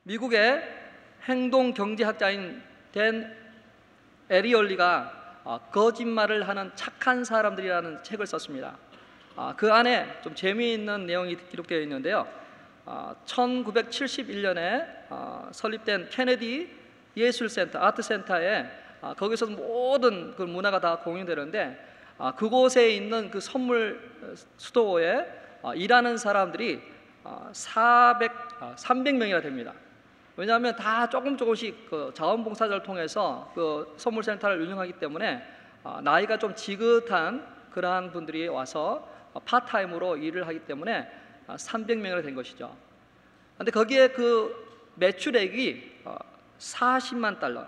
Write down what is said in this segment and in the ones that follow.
미국의 행동경제학자인 댄 에리얼리가 거짓말을 하는 착한 사람들이라는 책을 썼습니다. 그 안에 좀 재미있는 내용이 기록되어 있는데요. 1971년에 설립된 케네디 예술센터, 아트센터에 거기서 모든 그 문화가 다 공유되는데 그곳에 있는 그 선물 스토어에 일하는 사람들이 300명이나 됩니다. 왜냐하면 다 조금씩 그 자원봉사자를 통해서 그 선물센터를 운영하기 때문에 나이가 좀 지긋한 그러한 분들이 와서 파트타임으로 일을 하기 때문에 300명이나 된 것이죠. 그런데 거기에 그 매출액이 40만 달러,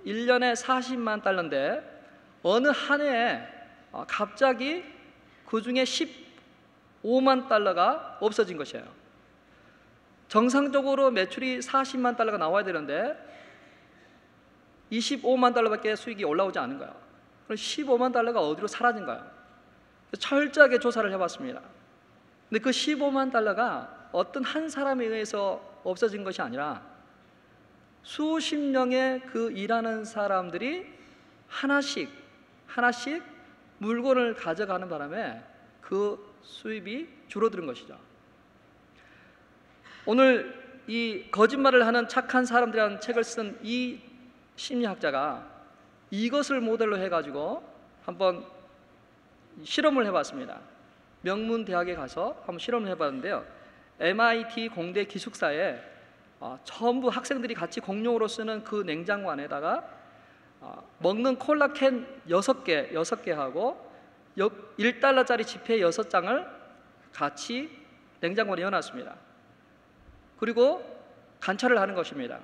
1년에 40만 달러인데 어느 한 해에 갑자기 그 중에 15만 달러가 없어진 것이에요. 정상적으로 매출이 40만 달러가 나와야 되는데 25만 달러밖에 수익이 올라오지 않은 거예요. 그럼 15만 달러가 어디로 사라진 거예요? 철저하게 조사를 해봤습니다. 근데 그 15만 달러가 어떤 한 사람에 의해서 없어진 것이 아니라 수십 명의 그 일하는 사람들이 하나씩 물건을 가져가는 바람에 그 수입이 줄어드는 것이죠. 오늘 이 거짓말을 하는 착한 사람들이라는 책을 쓴 이 심리학자가 이것을 모델로 해가지고 한번 실험을 해봤습니다. 명문 대학에 가서 한번 실험을 해봤는데요. MIT 공대 기숙사에 전부 학생들이 같이 공용으로 쓰는 그 냉장고 안에다가 먹는 콜라 캔 6개 하고 1달러짜리 지폐 6장을 같이 냉장고에 넣어놨습니다. 그리고 관찰을 하는 것입니다.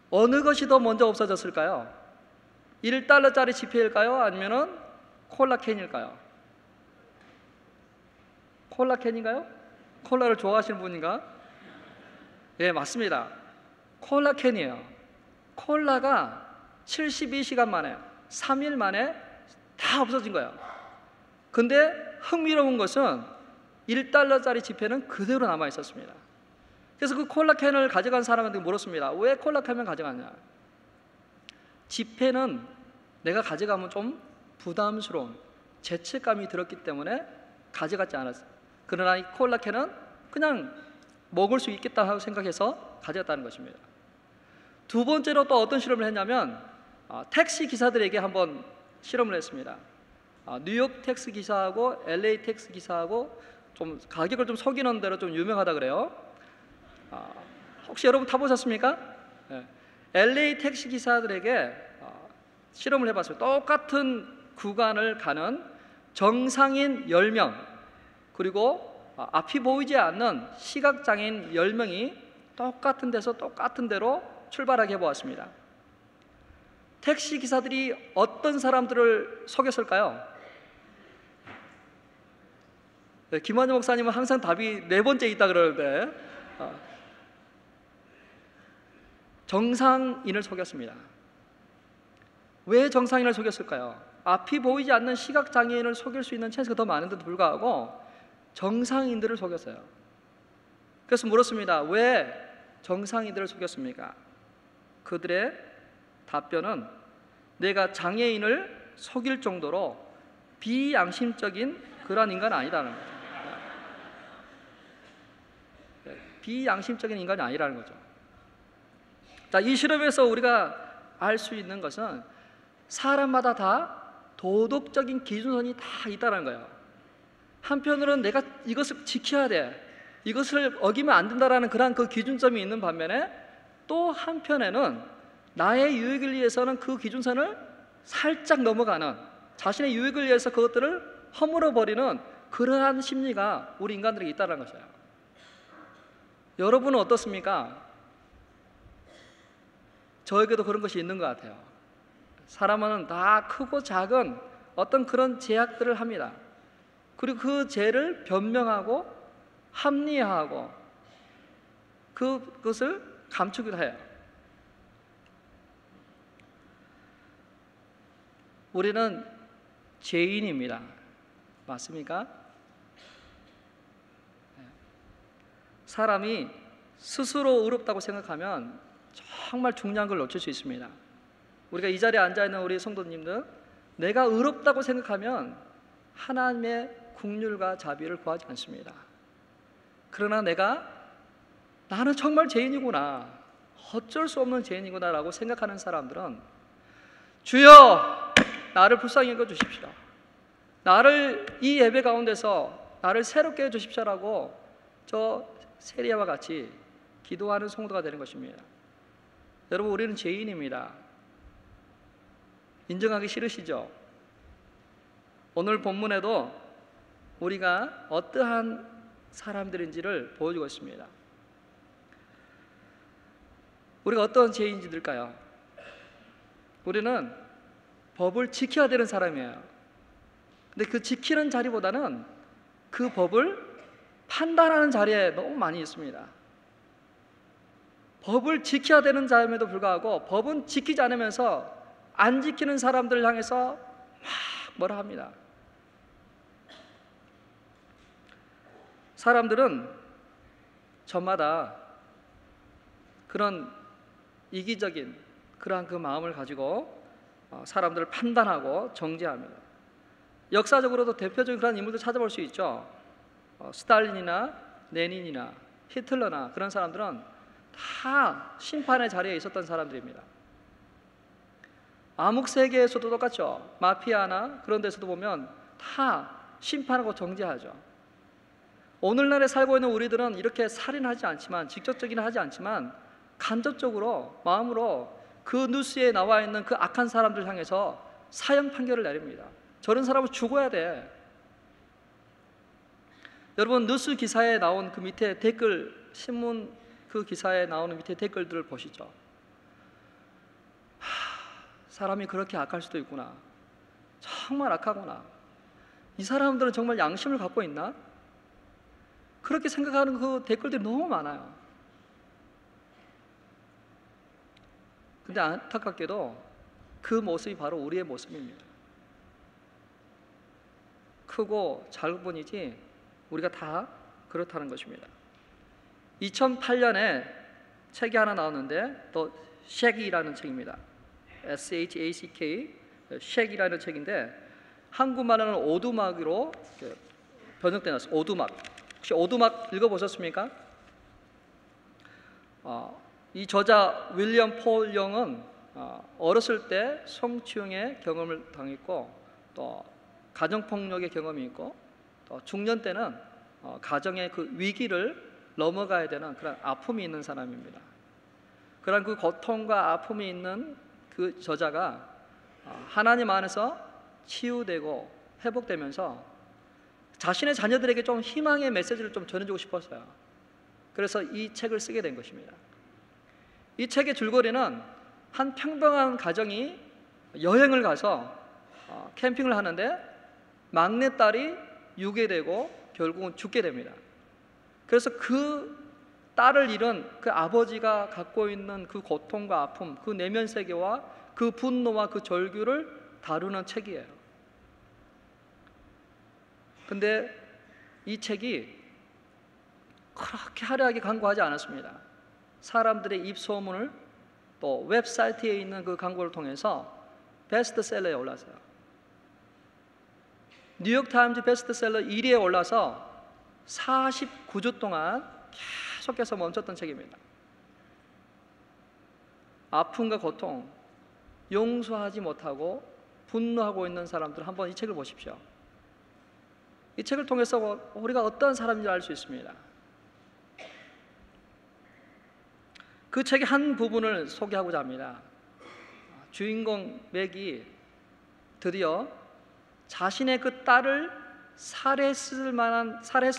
어느 것이 더 먼저 없어졌을까요? 1달러짜리 지폐일까요? 아니면은 콜라 캔일까요? 콜라 캔인가요? 콜라를 좋아하시는 분인가? 예, 맞습니다. 콜라 캔이에요. 콜라가 72시간 만에 3일 만에 다 없어진 거예요. 근데 흥미로운 것은 1달러짜리 지폐는 그대로 남아 있었습니다. 그래서 그 콜라 캔을 가져간 사람한테 물었습니다. 왜 콜라 캔을 가져갔냐? 지폐는 내가 가져가면 좀 부담스러운 죄책감이 들었기 때문에 가져갔지 않았어요. 그러나 이 콜라 캔은 그냥 먹을 수 있겠다 하고 생각해서 가져갔다는 것입니다. 두 번째로 또 어떤 실험을 했냐면 택시 기사들에게 한번 실험을 했습니다. 뉴욕 택시 기사하고 LA 택시 기사하고 좀 가격을 좀 속이는 대로 좀 유명하다 그래요. 혹시 여러분 타보셨습니까? 네. LA 택시 기사들에게 실험을 해봤어요. 똑같은 구간을 가는 정상인 10명 그리고 앞이 보이지 않는 시각장애인 10명이 똑같은 데서 똑같은 데로 출발하게 해보았습니다. 택시 기사들이 어떤 사람들을 속였을까요? 네, 김환영 목사님은 항상 답이 4번째 있다 그러는데 정상인을 속였습니다. 왜 정상인을 속였을까요? 앞이 보이지 않는 시각장애인을 속일 수 있는 찬스가 더 많은데도 불구하고 정상인들을 속였어요. 그래서 물었습니다. 왜 정상인들을 속였습니까? 그들의 답변은 내가 장애인을 속일 정도로 비양심적인 그런 인간은 아니라는 거죠. 비양심적인 인간이 아니라는 거죠. 자, 이 실험에서 우리가 알 수 있는 것은 사람마다 다 도덕적인 기준선이 다 있다는 거예요. 한편으로는 내가 이것을 지켜야 돼, 이것을 어기면 안 된다라는 그런 그 기준점이 있는 반면에 또 한편에는 나의 유익을 위해서는 그 기준선을 살짝 넘어가는, 자신의 유익을 위해서 그것들을 허물어 버리는 그러한 심리가 우리 인간들에게 있다는 것이에요. 여러분은 어떻습니까? 저에게도 그런 것이 있는 것 같아요. 사람은 다 크고 작은 어떤 그런 제약들을 합니다. 그리고 그 죄를 변명하고 합리화하고 그것을 감추기도 해요. 우리는 죄인입니다. 맞습니까? 사람이 스스로 의롭다고 생각하면 정말 중요한 걸 놓칠 수 있습니다. 우리가 이 자리에 앉아있는 우리 성도님들, 내가 의롭다고 생각하면 하나님의 긍휼과 자비를 구하지 않습니다. 그러나 나는 정말 죄인이구나, 어쩔 수 없는 죄인이구나 라고 생각하는 사람들은 주여 나를 불쌍히 여겨 주십시오, 나를 이 예배 가운데서 나를 새롭게 해주십시오 라고 저 세리야와 같이 기도하는 성도가 되는 것입니다. 여러분, 우리는 죄인입니다. 인정하기 싫으시죠? 오늘 본문에도 우리가 어떠한 사람들인지를 보여주고 있습니다. 우리가 어떤 죄인들일까요? 우리는 법을 지켜야 되는 사람이에요. 근데 그 지키는 자리보다는 그 법을 판단하는 자리에 너무 많이 있습니다. 법을 지켜야 되는 자임에도 불구하고 법은 지키지 않으면서 안 지키는 사람들을 향해서 막 뭐라 합니다. 사람들은 저마다 그런 이기적인 그러한 그 마음을 가지고 사람들을 판단하고 정죄합니다. 역사적으로도 대표적인 그런 인물들 찾아볼 수 있죠. 스탈린이나 레닌이나 히틀러나 그런 사람들은 다 심판의 자리에 있었던 사람들입니다. 암흑 세계에서도 똑같죠. 마피아나 그런 데서도 보면 다 심판하고 정죄하죠. 오늘날에 살고 있는 우리들은 이렇게 살인하지 않지만, 직접적이는 하지 않지만 간접적으로 마음으로 그 뉴스에 나와 있는 그 악한 사람들 향해서 사형 판결을 내립니다. 저런 사람은 죽어야 돼. 여러분, 뉴스 기사에 나온 그 밑에 댓글, 신문 그 기사에 나오는 밑에 댓글들을 보시죠. 사람이 그렇게 악할 수도 있구나, 정말 악하구나, 이 사람들은 정말 양심을 갖고 있나? 그렇게 생각하는 그 댓글들이 너무 많아요. 근데 안타깝게도 그 모습이 바로 우리의 모습입니다. 크고 작은 뿐이지 우리가 다 그렇다는 것입니다. 2008년에 책이 하나 나왔는데, 또 쉑이라는 책입니다. SHACK, 쉑이라는 책인데 한국말로는 오두막으로 번역되어 놨어요. 오두막. 혹시 오두막 읽어보셨습니까? 이 저자 윌리엄 폴 영은 어렸을 때 성추행의 경험을 당했고, 또 가정폭력의 경험이 있고, 또 중년 때는 가정의 그 위기를 넘어가야 되는 그런 아픔이 있는 사람입니다. 그런 그 고통과 아픔이 있는 그 저자가 하나님 안에서 치유되고 회복되면서 자신의 자녀들에게 좀 희망의 메시지를 좀 전해주고 싶었어요. 그래서 이 책을 쓰게 된 것입니다. 이 책의 줄거리는 한 평범한 가정이 여행을 가서 캠핑을 하는데 막내딸이 유괴되고 결국은 죽게 됩니다. 그래서 그 딸을 잃은 그 아버지가 갖고 있는 그 고통과 아픔, 그 내면 세계와 그 분노와 그 절규를 다루는 책이에요. 근데 이 책이 그렇게 화려하게 광고하지 않았습니다. 사람들의 입소문을 또 웹사이트에 있는 그 광고를 통해서 베스트셀러에 올랐어요. 뉴욕타임즈 베스트셀러 1위에 올라서 49주 동안 계속해서 멈췄던 책입니다. 아픔과 고통, 용서하지 못하고 분노하고 있는 사람들, 한번 이 책을 보십시오. 이 책을 통해서 우리가 어떤 사람인지 알 수 있습니다. 그 책의 한 부분을 소개하고자 합니다. 주인공 맥이 드디어 자신의 그 딸을 살해했을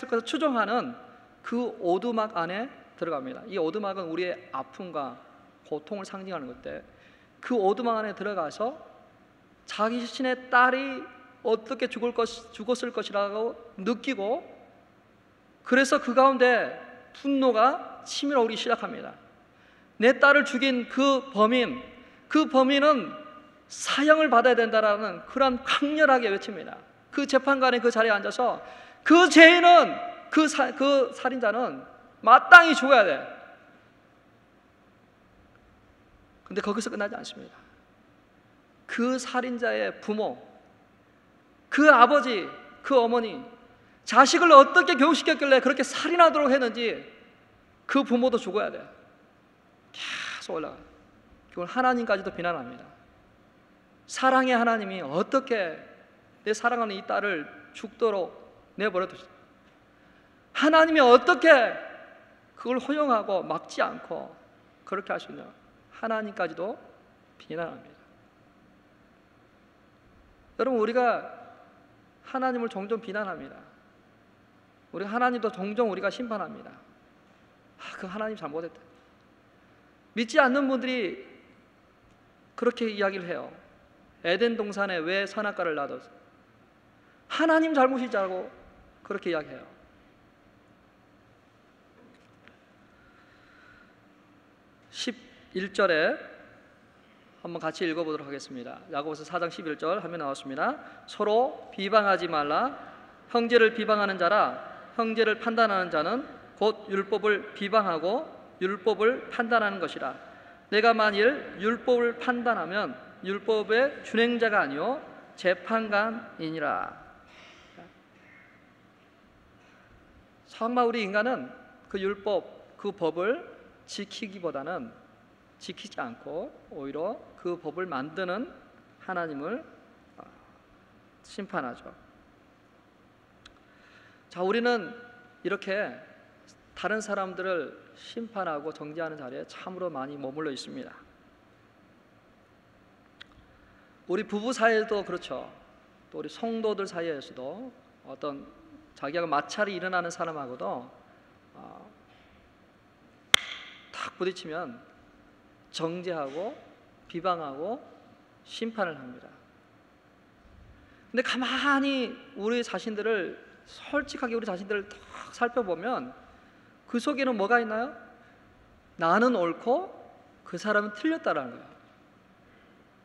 것을 추정하는 그 오두막 안에 들어갑니다. 이 오두막은 우리의 아픔과 고통을 상징하는 건데, 그 오두막 안에 들어가서 자기 자신의 딸이 어떻게 죽었을 것이라고 느끼고, 그래서 그 가운데 분노가 치밀어오기 시작합니다. 내 딸을 죽인 그 범인은 사형을 받아야 된다라는 그런 강렬하게 외칩니다. 그 재판관의 그 자리에 앉아서 그 죄인은, 그 살인자는 마땅히 죽어야 돼, 근데 거기서 끝나지 않습니다. 그 살인자의 부모, 그 아버지, 그 어머니, 자식을 어떻게 교육시켰길래 그렇게 살인하도록 했는지 그 부모도 죽어야 돼요. 계속 올라가요. 그걸 하나님까지도 비난합니다. 사랑의 하나님이 어떻게 내 사랑하는 이 딸을 죽도록 내버려 두셨어요? 하나님이 어떻게 그걸 허용하고 막지 않고 그렇게 할 수 있냐? 하나님까지도 비난합니다. 여러분, 우리가 하나님을 종종 비난합니다. 우리 하나님도 종종 우리가 심판합니다. 그 하나님 잘못했다. 믿지 않는 분들이 그렇게 이야기를 해요. 에덴 동산에 왜 선악과를 놔뒀어? 하나님 잘못이자고 그렇게 이야기해요. 11절에 한번 같이 읽어보도록 하겠습니다. 야고보서 4장 11절 하면 나왔습니다. 서로 비방하지 말라. 형제를 비방하는 자라. 형제를 판단하는 자는 곧 율법을 비방하고 율법을 판단하는 것이라. 내가 만일 율법을 판단하면 율법의 준행자가 아니요 재판관이니라. 정말 우리 인간은 그 율법, 그 법을 지키기보다는 지키지 않고 오히려 그 법을 만드는 하나님을 심판하죠. 자, 우리는 이렇게 다른 사람들을 심판하고 정죄하는 자리에 참으로 많이 머물러 있습니다. 우리 부부 사이에도 그렇죠. 또 우리 성도들 사이에서도 어떤 자기가 마찰이 일어나는 사람하고도 탁 부딪히면 정죄하고 비방하고 심판을 합니다. 근데 가만히 우리 자신들을 솔직하게 우리 자신들을 탁 살펴보면 그 속에는 뭐가 있나요? 나는 옳고 그 사람은 틀렸다라는 거예요.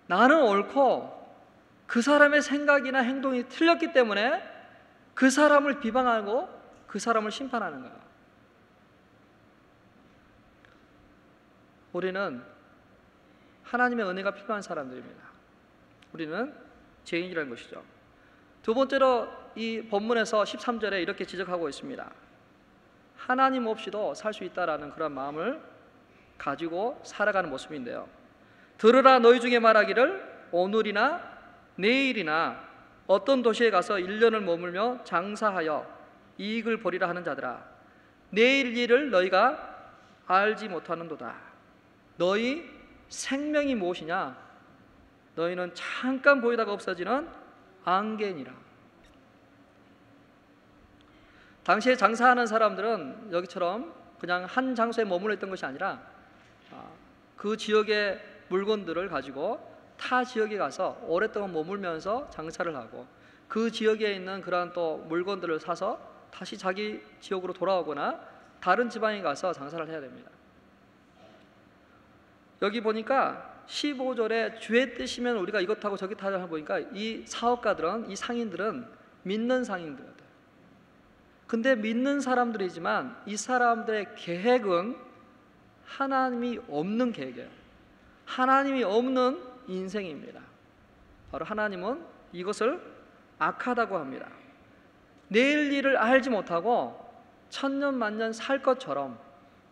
나는 옳고 그 사람의 생각이나 행동이 틀렸기 때문에 그 사람을 비방하고 그 사람을 심판하는 거예요. 우리는 하나님의 은혜가 필요한 사람들입니다. 우리는 죄인이라는 것이죠. 두 번째로 이 본문에서 13절에 이렇게 지적하고 있습니다. 하나님 없이도 살 수 있다라는 그런 마음을 가지고 살아가는 모습인데요. 들으라, 너희 중에 말하기를 오늘이나 내일이나 어떤 도시에 가서 1년을 머물며 장사하여 이익을 보리라 하는 자들아, 내일 일을 너희가 알지 못하는도다. 너희 생명이 무엇이냐? 너희는 잠깐 보이다가 없어지는 안개니라. 당시에 장사하는 사람들은 여기처럼 그냥 한 장소에 머물러 있던 것이 아니라 그 지역의 물건들을 가지고 타 지역에 가서 오랫동안 머물면서 장사를 하고 그 지역에 있는 그러한 또 물건들을 사서 다시 자기 지역으로 돌아오거나 다른 지방에 가서 장사를 해야 됩니다. 여기 보니까 15절에 주의 뜻이면 우리가 이것하고 저것하자 하고 보니까 이 사업가들은, 이 상인들은 믿는 상인들이에요. 근데 믿는 사람들이지만 이 사람들의 계획은 하나님이 없는 계획이에요. 하나님이 없는 인생입니다. 바로 하나님은 이것을 악하다고 합니다. 내일 일을 알지 못하고 천년 만년 살 것처럼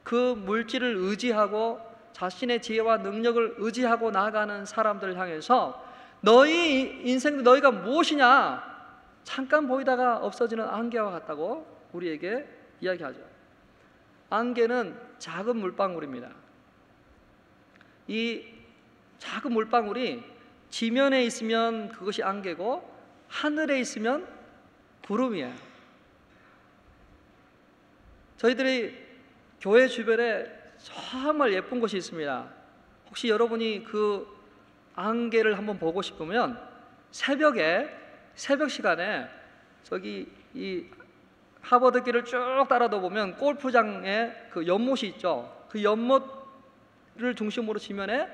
그 물질을 의지하고 자신의 지혜와 능력을 의지하고 나아가는 사람들을 향해서 너희 인생도 너희가 무엇이냐? 잠깐 보이다가 없어지는 안개와 같다고 우리에게 이야기하죠. 안개는 작은 물방울입니다. 이 작은 물방울이 지면에 있으면 그것이 안개고 하늘에 있으면 구름이에요. 저희들이 교회 주변에 정말 예쁜 곳이 있습니다. 혹시 여러분이 그 안개를 한번 보고 싶으면 새벽 시간에 저기 이 하버드길을 쭉 따라다 보면 골프장에 그 연못이 있죠. 그 연못을 중심으로 지면에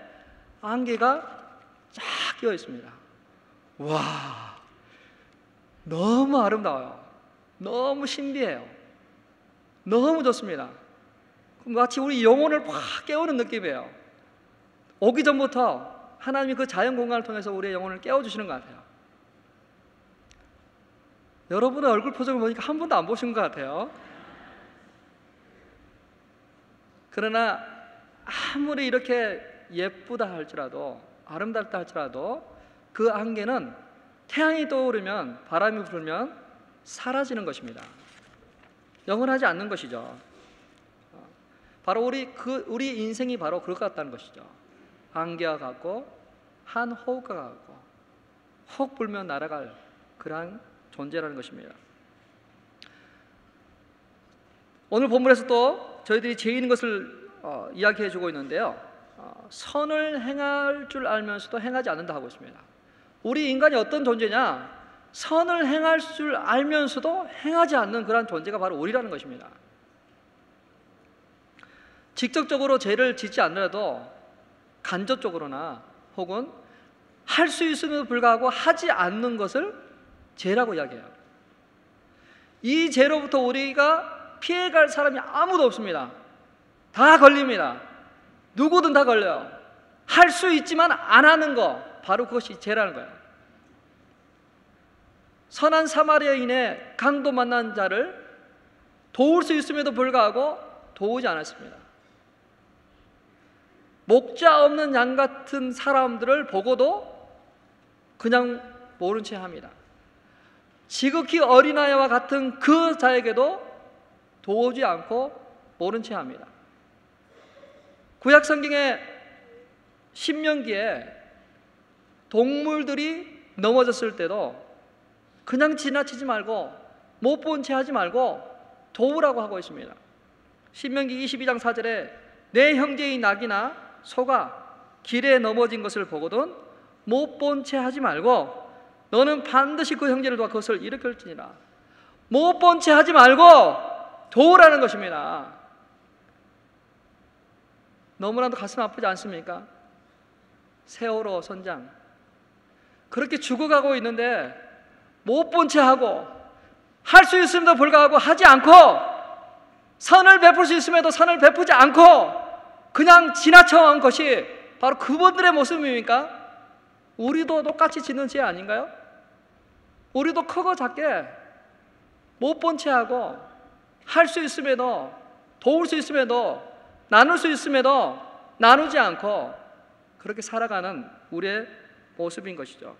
안개가 쫙 끼어 있습니다. 와, 너무 아름다워요. 너무 신비해요. 너무 좋습니다. 마치 우리 영혼을 확 깨우는 느낌이에요. 오기 전부터 하나님이 그 자연 공간을 통해서 우리의 영혼을 깨워주시는 것 같아요. 여러분의 얼굴 표정을 보니까 한 번도 안 보신 것 같아요. 그러나 아무리 이렇게 예쁘다 할지라도, 아름답다 할지라도 그 안개는 태양이 떠오르면, 바람이 불면 사라지는 것입니다. 영원하지 않는 것이죠. 바로 우리 인생이 바로 그럴 것 같다는 것이죠. 안개와 같고 한 호흡과 같고 혹 불면 날아갈 그러한 존재라는 것입니다. 오늘 본문에서 또 저희들이 죄인인 것을 이야기해 주고 있는데요, 선을 행할 줄 알면서도 행하지 않는다 하고 있습니다. 우리 인간이 어떤 존재냐? 선을 행할 줄 알면서도 행하지 않는 그런 존재가 바로 우리라는 것입니다. 직접적으로 죄를 짓지 않더라도 간접적으로나 혹은 할 수 있음에도 불구하고 하지 않는 것을 죄라고 이야기해요. 이 죄로부터 우리가 피해갈 사람이 아무도 없습니다. 다 걸립니다. 누구든 다 걸려요. 할 수 있지만 안 하는 거, 바로 그것이 죄라는 거예요. 선한 사마리아인의 강도 만난 자를 도울 수 있음에도 불구하고 도우지 않았습니다. 목자 없는 양 같은 사람들을 보고도 그냥 모른 채 합니다. 지극히 어린아이와 같은 그 자에게도 도우지 않고 모른 채 합니다. 구약 성경의 신명기에 동물들이 넘어졌을 때도 그냥 지나치지 말고 못 본 채 하지 말고 도우라고 하고 있습니다. 신명기 22장 4절에 내 형제의 낙이나 소가 길에 넘어진 것을 보거든 못 본 채 하지 말고 너는 반드시 그 형제를 도와 그것을 일으킬지니라. 못 본 채 하지 말고 도우라는 것입니다. 너무나도 가슴 아프지 않습니까? 세월호 선장 그렇게 죽어가고 있는데 못 본 채 하고 할 수 있음에도 불구하고 하지 않고 선을 베풀 수 있음에도 선을 베푸지 않고 그냥 지나쳐온 것이 바로 그분들의 모습입니까? 우리도 똑같이 짓는 죄 아닌가요? 우리도 크고 작게 못 본 채 하고 할 수 있음에도 도울 수 있음에도 나눌 수 있음에도 나누지 않고 그렇게 살아가는 우리의 모습인 것이죠.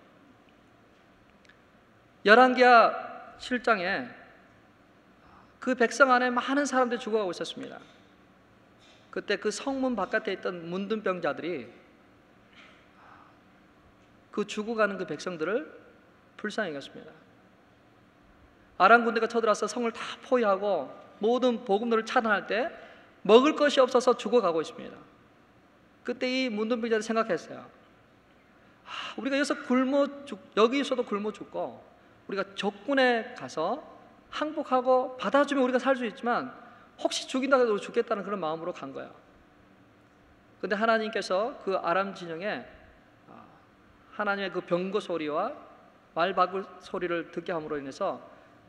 열왕기하 7장에 그 백성 안에 많은 사람들이 죽어가고 있었습니다. 그때 그 성문 바깥에 있던 문둥병자들이 그 죽어가는 그 백성들을 불쌍히 여겼습니다. 아람 군대가 쳐들어와서 성을 다 포위하고 모든 복음들을 차단할 때 먹을 것이 없어서 죽어가고 있습니다. 그때 이 문둥병자들이 생각했어요. 우리가 여기서도 굶어 죽고 우리가 적군에 가서 항복하고 받아주면 우리가 살 수 있지만 혹시 죽인다고 해도 죽겠다는 그런 마음으로 간 거예요. 그런데 하나님께서 그 아람 진영에 하나님의 그 병거 소리와 말박을 소리를 듣게 함으로 인해서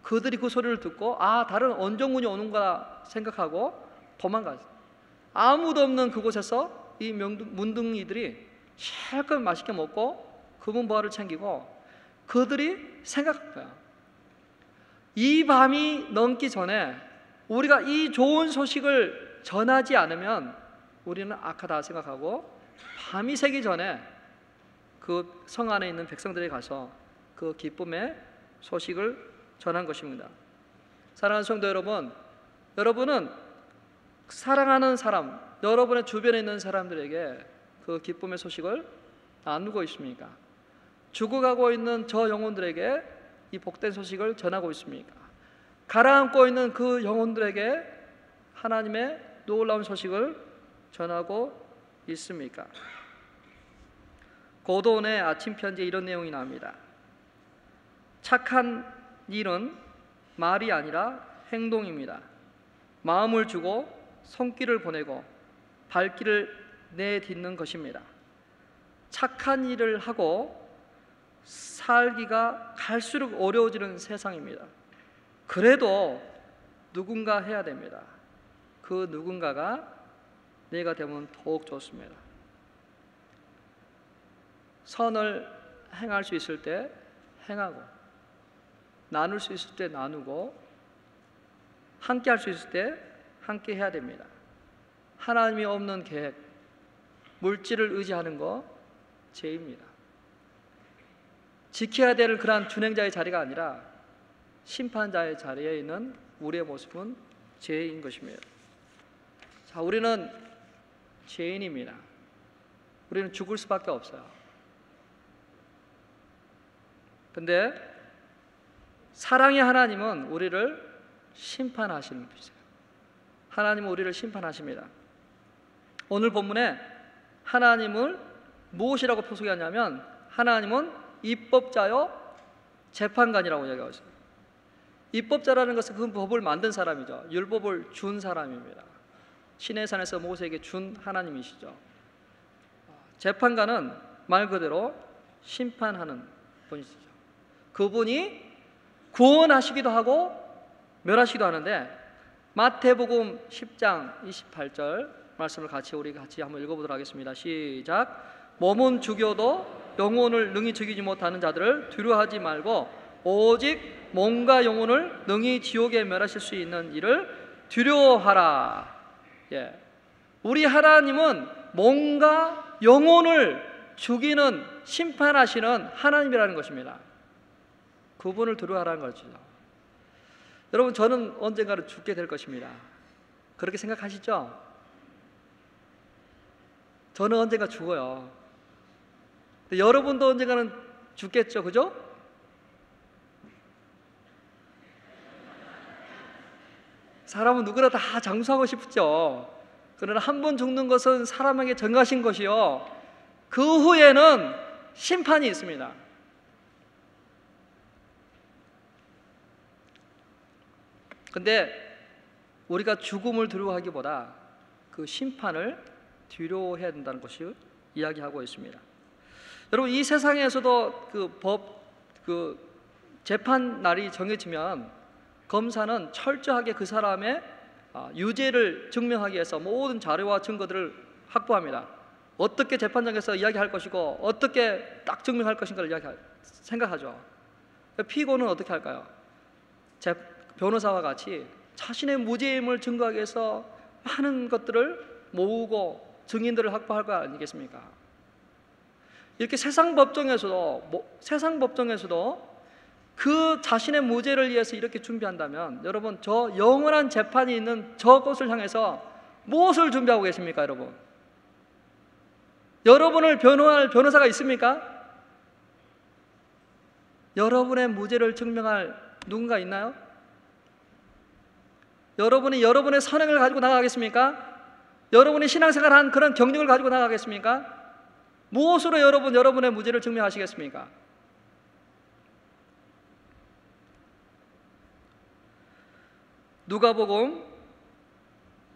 그들이 그 소리를 듣고 다른 원정군이 오는가 생각하고 도망갔어요. 아무도 없는 그곳에서 이 문둥이들이 실컷 맛있게 먹고 그분 부하를 챙기고 그들이 생각한 거예요. 이 밤이 넘기 전에 우리가 이 좋은 소식을 전하지 않으면 우리는 악하다 생각하고 밤이 새기 전에 그 성 안에 있는 백성들이 가서 그 기쁨의 소식을 전한 것입니다. 사랑하는 성도 여러분, 여러분은 사랑하는 사람, 여러분의 주변에 있는 사람들에게 그 기쁨의 소식을 나누고 있습니까? 죽어가고 있는 저 영혼들에게 이 복된 소식을 전하고 있습니까? 가라앉고 있는 그 영혼들에게 하나님의 놀라운 소식을 전하고 있습니까? 고도원의 아침 편지에 이런 내용이 나옵니다. 착한 일은 말이 아니라 행동입니다. 마음을 주고 손길을 보내고 발길을 내딛는 것입니다. 착한 일을 하고 살기가 갈수록 어려워지는 세상입니다. 그래도 누군가 해야 됩니다. 그 누군가가 내가 되면 더욱 좋습니다. 선을 행할 수 있을 때 행하고, 나눌 수 있을 때 나누고, 함께 할 수 있을 때 함께 해야 됩니다. 하나님이 없는 계획, 물질을 의지하는 거 죄입니다. 지켜야 될 그러한 준행자의 자리가 아니라 심판자의 자리에 있는 우리의 모습은 죄인 것입니다. 자, 우리는 죄인입니다. 우리는 죽을 수밖에 없어요. 근데 사랑의 하나님은 우리를 심판하시는 분이세요. 하나님은 우리를 심판하십니다. 오늘 본문에 하나님을 무엇이라고 표속하냐면 하나님은 입법자요 재판관이라고 이야기하고 있습니다. 입법자라는 것은 그 법을 만든 사람이죠. 율법을 준 사람입니다. 시내산에서 모세에게 준 하나님이시죠. 재판관은 말 그대로 심판하는 분이시죠. 그분이 구원하시기도 하고 멸하시기도 하는데, 마태복음 10장 28절 말씀을 우리 같이 한번 읽어보도록 하겠습니다. 시작. 몸은 죽여도 영혼을 능히 죽이지 못하는 자들을 두려워하지 말고 오직 몸과 영혼을 능히 지옥에 멸하실 수 있는 이를 두려워하라. 예. 우리 하나님은 몸과 영혼을 죽이는, 심판하시는 하나님이라는 것입니다. 그분을 두려워하라는 거죠. 여러분, 저는 언젠가는 죽게 될 것입니다. 그렇게 생각하시죠? 저는 언젠가 죽어요. 여러분도 언젠가는 죽겠죠, 그죠? 사람은 누구나 다 장수하고 싶죠. 그러나 한 번 죽는 것은 사람에게 정하신 것이요, 그 후에는 심판이 있습니다. 근데 우리가 죽음을 두려워하기보다 그 심판을 두려워해야 된다는 것을 이야기하고 있습니다. 여러분, 이 세상에서도 그 재판 날이 정해지면 검사는 철저하게 그 사람의 유죄를 증명하기 위해서 모든 자료와 증거들을 확보합니다. 어떻게 재판장에서 이야기할 것이고 어떻게 딱 증명할 것인가를 생각하죠. 피고는 어떻게 할까요? 변호사와 같이 자신의 무죄임을 증거하기 위해서 많은 것들을 모으고 증인들을 확보할 거 아니겠습니까? 이렇게 세상 법정에서도 그 자신의 무죄를 위해서 이렇게 준비한다면, 여러분, 저 영원한 재판이 있는 저곳을 향해서 무엇을 준비하고 계십니까, 여러분? 여러분을 변호할 변호사가 있습니까? 여러분의 무죄를 증명할 누군가 있나요? 여러분이 여러분의 선행을 가지고 나가겠습니까? 여러분이 신앙생활한 그런 경력을 가지고 나가겠습니까? 무엇으로 여러분의 무죄를 증명하시겠습니까? 누가복음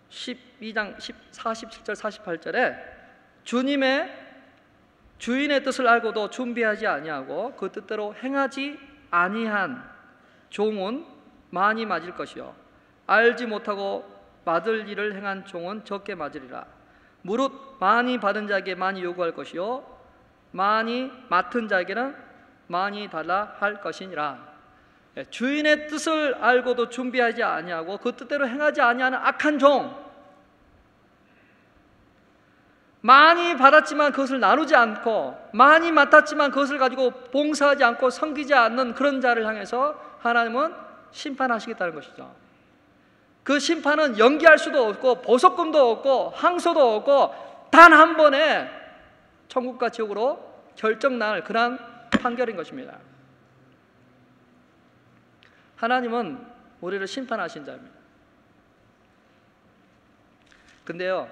12장 47절 48절에 주인의 뜻을 알고도 준비하지 아니하고 그 뜻대로 행하지 아니한 종은 많이 맞을 것이요 알지 못하고 받을 일을 행한 종은 적게 맞으리라. 무릇 많이 받은 자에게 많이 요구할 것이요 많이 맡은 자에게는 많이 달라 할 것이니라. 주인의 뜻을 알고도 준비하지 아니하고 그 뜻대로 행하지 아니하는 악한 종, 많이 받았지만 그것을 나누지 않고, 많이 맡았지만 그것을 가지고 봉사하지 않고 섬기지 않는 그런 자를 향해서 하나님은 심판하시겠다는 것이죠. 그 심판은 연기할 수도 없고 보석금도 없고 항소도 없고 단 한 번에 천국과 지옥으로 결정날 그러한 판결인 것입니다. 하나님은 우리를 심판하신 자입니다. 근데요,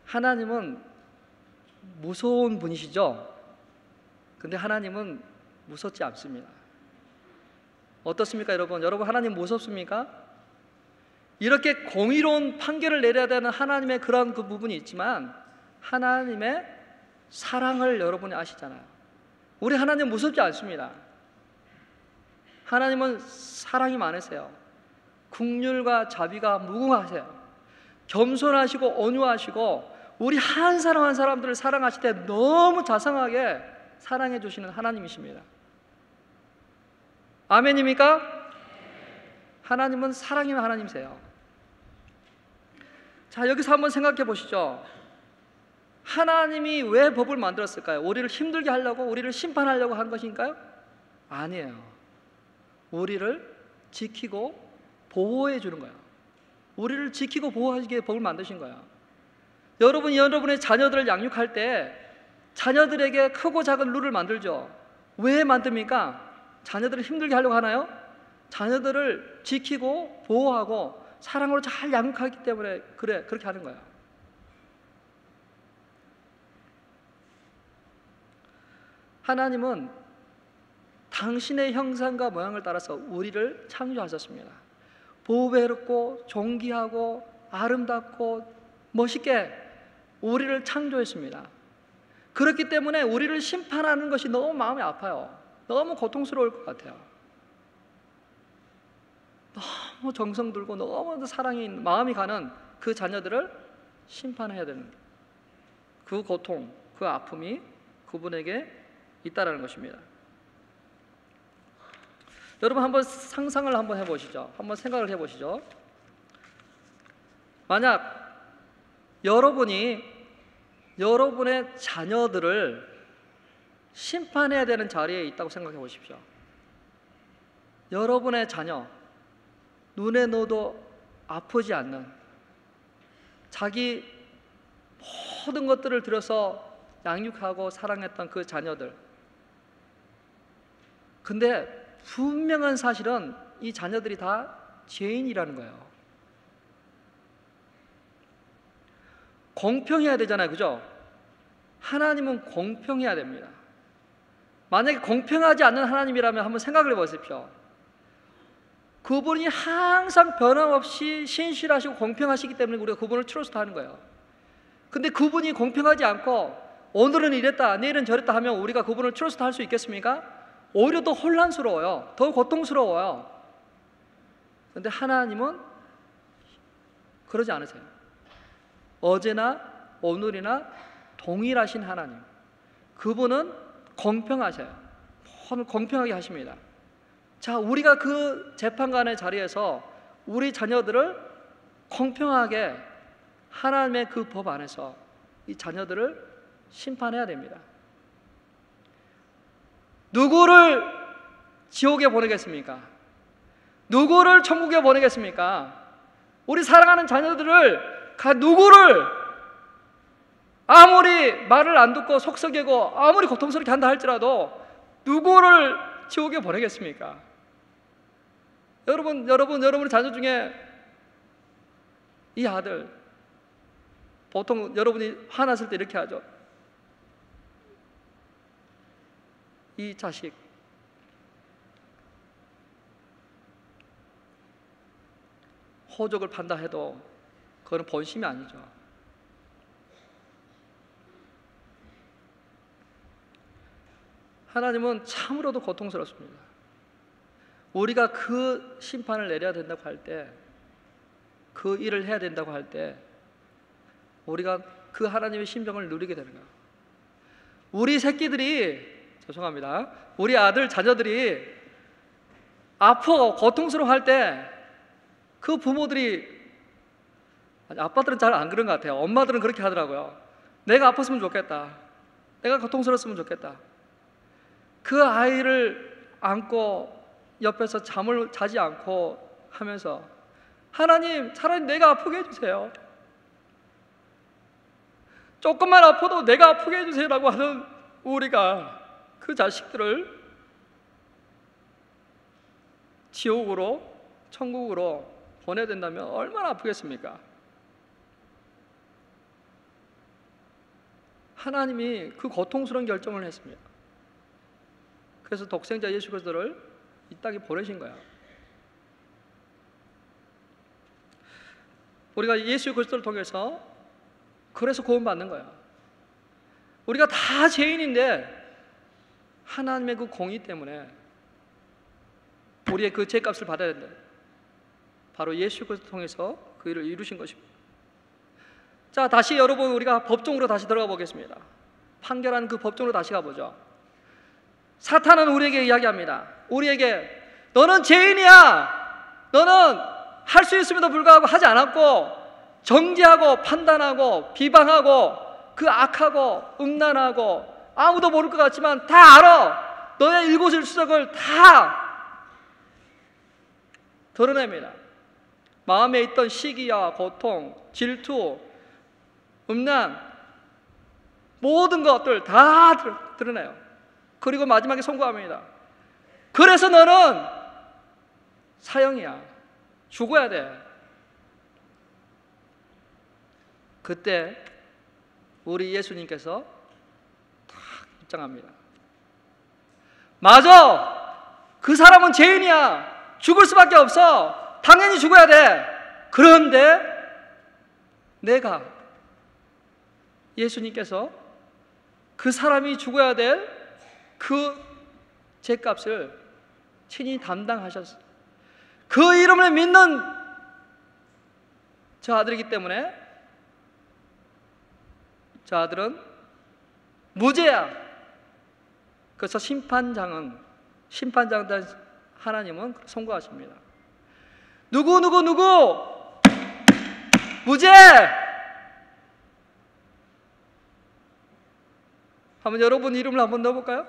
하나님은 무서운 분이시죠? 근데 하나님은 무섭지 않습니다. 어떻습니까, 여러분? 여러분, 하나님 무섭습니까? 이렇게 공의로운 판결을 내려야 되는 하나님의 그런 그 부분이 있지만 하나님의 사랑을 여러분이 아시잖아요. 우리 하나님 무섭지 않습니다. 하나님은 사랑이 많으세요. 긍휼과 자비가 무궁하세요. 겸손하시고 온유하시고 우리 한 사람 한 사람들을 사랑하실 때 너무 자상하게 사랑해 주시는 하나님이십니다. 아멘입니까? 하나님은 사랑의 하나님이세요. 자, 여기서 한번 생각해 보시죠. 하나님이 왜 법을 만들었을까요? 우리를 힘들게 하려고, 우리를 심판하려고 한 것인가요? 아니에요. 우리를 지키고 보호해 주는 거예요. 우리를 지키고 보호하시기에 법을 만드신 거예요. 여러분이 여러분의 자녀들을 양육할 때 자녀들에게 크고 작은 룰을 만들죠. 왜 만듭니까? 자녀들을 힘들게 하려고 하나요? 자녀들을 지키고 보호하고 사랑으로 잘 양육하기 때문에 그렇게 하는 거예요. 하나님은 당신의 형상과 모양을 따라서 우리를 창조하셨습니다. 보배롭고 존귀하고 아름답고 멋있게 우리를 창조했습니다. 그렇기 때문에 우리를 심판하는 것이 너무 마음이 아파요. 너무 고통스러울 것 같아요. 너무 정성 들고 너무 사랑이 마음이 가는 그 자녀들을 심판해야 되는 그 고통, 그 아픔이 그분에게 있다라는 것입니다. 여러분 한번 상상을 한번 해보시죠. 한번 생각을 해보시죠. 만약 여러분이 여러분의 자녀들을 심판해야 되는 자리에 있다고 생각해 보십시오. 여러분의 자녀, 눈에 넣어도 아프지 않는 자기 모든 것들을 들여서 양육하고 사랑했던 그 자녀들. 근데 분명한 사실은 이 자녀들이 다 죄인이라는 거예요. 공평해야 되잖아요, 그죠? 하나님은 공평해야 됩니다. 만약에 공평하지 않는 하나님이라면 한번 생각을 해보십시오. 그분이 항상 변함없이 신실하시고 공평하시기 때문에 우리가 그분을 트러스트하는 거예요. 근데 그분이 공평하지 않고 오늘은 이랬다 내일은 저랬다 하면 우리가 그분을 트러스트할 수 있겠습니까? 오히려 더 혼란스러워요. 더 고통스러워요. 그런데 하나님은 그러지 않으세요. 어제나 오늘이나 동일하신 하나님. 그분은 공평하세요. 공평하게 하십니다. 자, 우리가 그 재판관의 자리에서 우리 자녀들을 공평하게 하나님의 그 법 안에서 이 자녀들을 심판해야 됩니다. 누구를 지옥에 보내겠습니까? 누구를 천국에 보내겠습니까? 우리 사랑하는 자녀들을 누구를 아무리 말을 안 듣고 속썩이고 아무리 고통스럽게 한다 할지라도 누구를 지옥에 보내겠습니까? 여러분의 자녀 중에 이 아들, 보통 여러분이 화났을 때 이렇게 하죠. 이 자식, 호적을 판다 해도 그거는 본심이 아니죠. 하나님은 참으로도 고통스럽습니다. 우리가 그 심판을 내려야 된다고 할 때, 그 일을 해야 된다고 할 때 우리가 그 하나님의 심정을 누리게 되는 거예요. 우리 새끼들이, 죄송합니다, 우리 아들 자녀들이 아프고 고통스러워할 때 그 부모들이, 아빠들은 잘 안 그런 것 같아요. 엄마들은 그렇게 하더라고요. 내가 아팠으면 좋겠다, 내가 고통스러웠으면 좋겠다. 그 아이를 안고 옆에서 잠을 자지 않고 하면서 하나님, 차라리 내가 아프게 해주세요. 조금만 아파도 내가 아프게 해주세요라고 하는 우리가 그 자식들을 지옥으로, 천국으로 보내야 된다면 얼마나 아프겠습니까? 하나님이 그 고통스러운 결정을 했습니다. 그래서 독생자 예수 그리스도를 이 땅에 보내신 거야. 우리가 예수 그리스도를 통해서 그래서 구원받는 거야. 우리가 다 죄인인데 하나님의 그 공의 때문에 우리의 그 죄값을 받아야 된다. 바로 예수 그리스도를 통해서 그 일을 이루신 것입니다. 자, 다시 여러분 우리가 법정으로 다시 들어가 보겠습니다. 판결하는 그 법정으로 다시 가보죠. 사탄은 우리에게 이야기합니다. 우리에게 너는 죄인이야. 너는 할 수 있음에도 불구하고 하지 않았고, 정죄하고 판단하고 비방하고 그 악하고 음란하고 아무도 모를 것 같지만 다 알아. 너의 일거수일투족을 다 드러냅니다. 마음에 있던 시기와 고통, 질투, 음란, 모든 것들 다 드러내요. 그리고 마지막에 선고합니다. 그래서 너는 사형이야. 죽어야 돼. 그때 우리 예수님께서 탁 입장합니다. 맞아. 그 사람은 죄인이야. 죽을 수밖에 없어. 당연히 죽어야 돼. 그런데 내가, 예수님께서 그 사람이 죽어야 될 그 죄값을 친히 담당하셨어요. 그 이름을 믿는 저 아들이기 때문에 저 아들은 무죄야. 그래서 심판장 하나님은 선고하십니다. 누구 무죄. 한번 여러분 이름을 한번 넣어볼까요?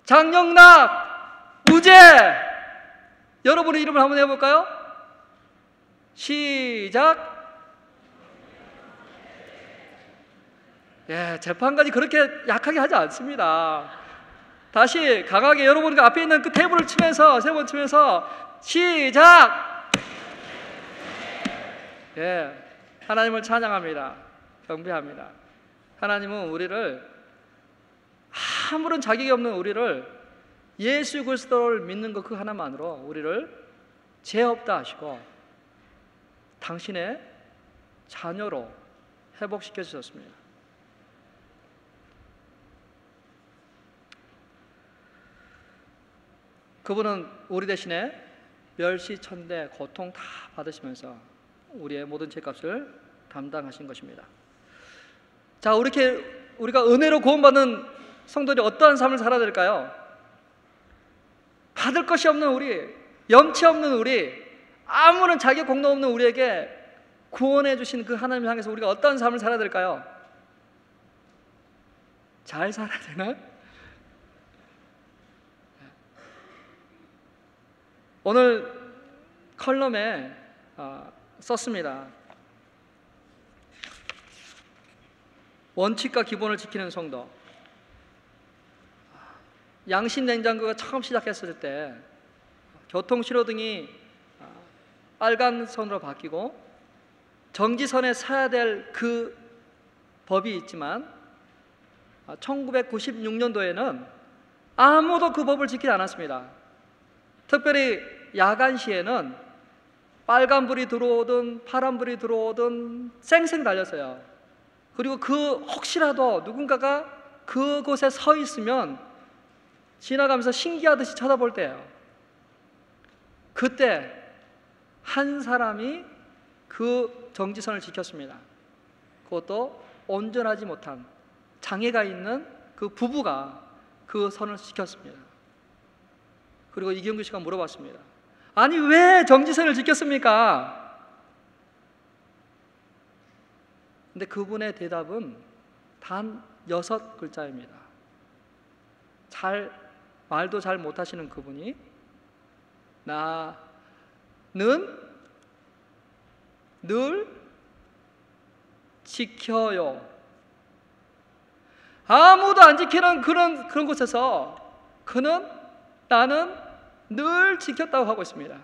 장영락 무죄. 여러분의 이름을 한번 해볼까요? 시작. 예, 재판까지 그렇게 약하게 하지 않습니다. 다시 강하게 여러분 앞에 있는 그 테이블을 치면서 세 번 치면서 시작. 예, 하나님을 찬양합니다. 경배합니다. 하나님은 우리를, 아무런 자격이 없는 우리를 예수 그리스도를 믿는 것 그 하나만으로 우리를 죄 없다 하시고 당신의 자녀로 회복시켜 주셨습니다. 그분은 우리 대신에 멸시천대 고통 다 받으시면서 우리의 모든 죄값을 담당하신 것입니다. 자, 우리가 은혜로 구원받는 성도들이 어떠한 삶을 살아야 될까요? 받을 것이 없는 우리, 염치 없는 우리, 아무런 자격 공로 없는 우리에게 구원해 주신 그 하나님을 향해서 우리가 어떠한 삶을 살아야 될까요? 잘 살아야 되나? 오늘 컬럼에 썼습니다. 원칙과 기본을 지키는 성도. 양심 냉장고가 처음 시작했을 때 교통신호등이 빨간 선으로 바뀌고 정지선에 서야 될 그 법이 있지만 1996년도에는 아무도 그 법을 지키지 않았습니다. 특별히 야간 시에는 빨간불이 들어오든 파란불이 들어오든 쌩쌩 달렸어요. 그리고 혹시라도 누군가가 그곳에 서 있으면 지나가면서 신기하듯이 쳐다볼 때예요. 그때 한 사람이 그 정지선을 지켰습니다. 그것도 온전하지 못한 장애가 있는 그 부부가 그 선을 지켰습니다. 그리고 이경규 씨가 물어봤습니다. 아니, 왜 정지선을 지켰습니까? 근데 그분의 대답은 단 6글자입니다. 말도 잘 못하시는 그분이 나는 늘 지켜요. 아무도 안 지키는 그런 곳에서 나는 늘 지켰다고 하고 있습니다.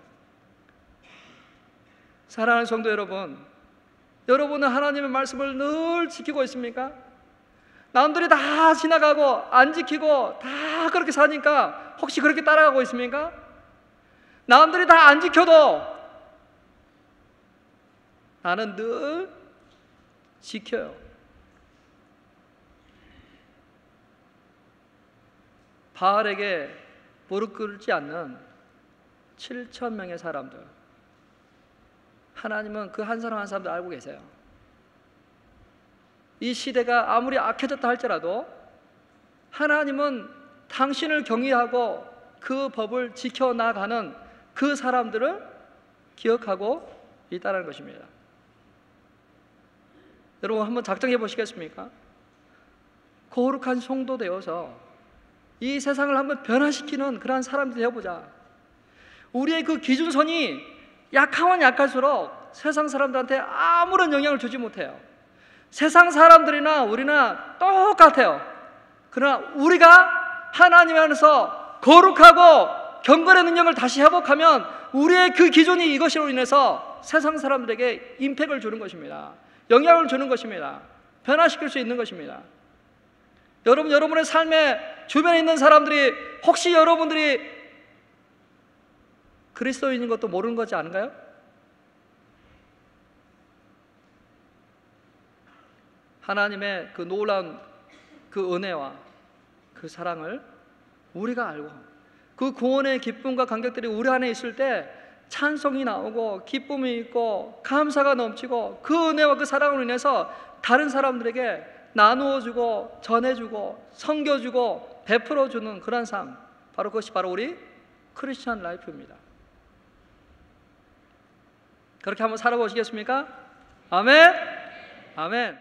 사랑하는 성도 여러분, 여러분은 하나님의 말씀을 늘 지키고 있습니까? 남들이 다 지나가고 안 지키고 다 그렇게 사니까 혹시 그렇게 따라가고 있습니까? 남들이 다 안 지켜도 나는 늘 지켜요. 바알에게 무릎 꿇지 않는 7,000명의 사람들, 하나님은 그 한 사람 한 사람도 알고 계세요. 이 시대가 아무리 악해졌다 할지라도 하나님은 당신을 경외하고 그 법을 지켜나가는 그 사람들을 기억하고 있다는 것입니다. 여러분 한번 작정해 보시겠습니까? 거룩한 성도 되어서 이 세상을 한번 변화시키는 그러한 사람들이 되어보자. 우리의 그 기준선이 약하면 약할수록 세상 사람들한테 아무런 영향을 주지 못해요. 세상 사람들이나 우리나 똑같아요. 그러나 우리가 하나님 안에서 거룩하고 경건의 능력을 다시 회복하면 우리의 그 기준이 이것으로 인해서 세상 사람들에게 임팩을 주는 것입니다. 영향을 주는 것입니다. 변화시킬 수 있는 것입니다. 여러분의 삶에 주변에 있는 사람들이 혹시 여러분들이 그리스도인인 것도 모르는 거지 않은가요? 하나님의 그 놀라운 그 은혜와 그 사랑을 우리가 알고 그 구원의 기쁨과 감격들이 우리 안에 있을 때 찬송이 나오고 기쁨이 있고 감사가 넘치고 그 은혜와 그 사랑으로 인해서 다른 사람들에게 나누어주고 전해주고 섬겨주고 베풀어주는 그런 삶, 바로 그것이 바로 우리 크리스천 라이프입니다. 그렇게 한번 살아보시겠습니까? 아멘. 아멘.